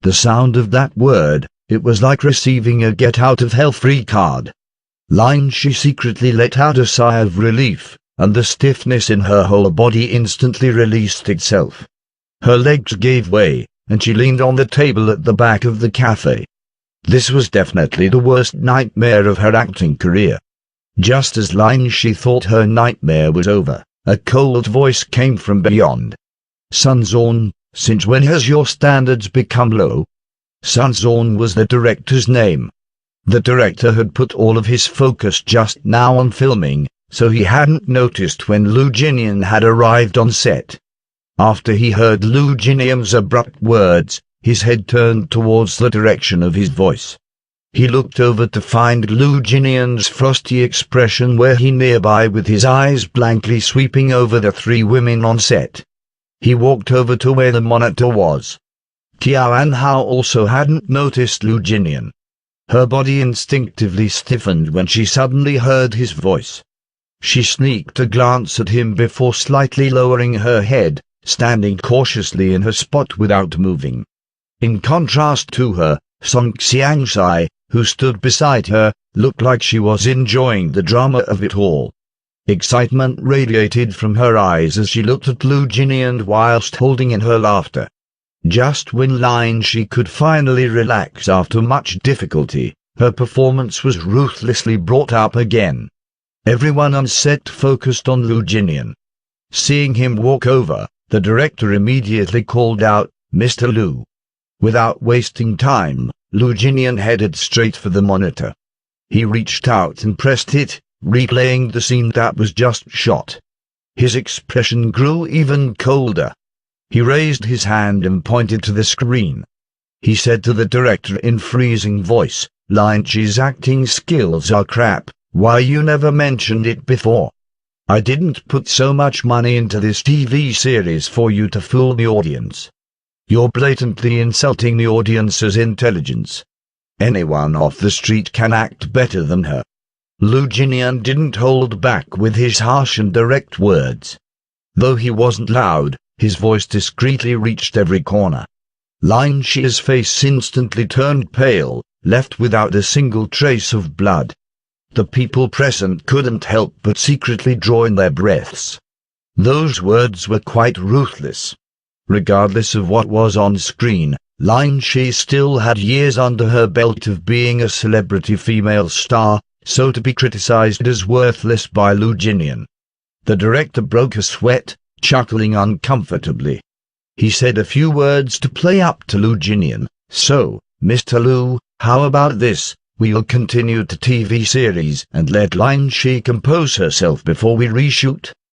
The sound of that word, it was like receiving a get-out-of-hell-free card. Lin Shi secretly let out a sigh of relief, and the stiffness in her whole body instantly released itself. Her legs gave way, and she leaned on the table at the back of the cafe. This was definitely the worst nightmare of her acting career. Just as Lin Shi thought her nightmare was over, a cold voice came from beyond. Sun Zorn, since when has your standards become low? Sun Zorn was the director's name. The director had put all of his focus just now on filming, so he hadn't noticed when Lu Jinian had arrived on set. After he heard Lu Jinian's abrupt words, his head turned towards the direction of his voice. He looked over to find Lu Jinian's frosty expression where he nearby with his eyes blankly sweeping over the three women on set. He walked over to where the monitor was. Tian Hao also hadn't noticed Lu Jinian. Her body instinctively stiffened when she suddenly heard his voice. She sneaked a glance at him before slightly lowering her head, standing cautiously in her spot without moving. In contrast to her, Song Xiangxai, who stood beside her, looked like she was enjoying the drama of it all. Excitement radiated from her eyes as she looked at Lu Jinian whilst holding in her laughter. Just when Lin Shi could finally relax after much difficulty, her performance was ruthlessly brought up again. Everyone on set focused on Lu Jinian. Seeing him walk over, the director immediately called out, "Mr. Lu." Without wasting time, Lu Jinian headed straight for the monitor. He reached out and pressed it, replaying the scene that was just shot. His expression grew even colder. He raised his hand and pointed to the screen. He said to the director in freezing voice, "Lin Shi's acting skills are crap, why you never mentioned it before? I didn't put so much money into this TV series for you to fool the audience. You're blatantly insulting the audience's intelligence. Anyone off the street can act better than her." Lu Jinian didn't hold back with his harsh and direct words. Though he wasn't loud, his voice discreetly reached every corner. Lin Shi's face instantly turned pale, left without a single trace of blood. The people present couldn't help but secretly draw in their breaths. Those words were quite ruthless. Regardless of what was on screen, Lin Shi still had years under her belt of being a celebrity female star, so to be criticized as worthless by Lu Jinian. The director broke a sweat, chuckling uncomfortably. He said a few words to play up to Lu Jinian. "So, Mr. Lu, how about this? We'll continue the TV series and let Lin Shi compose herself before we reshoot."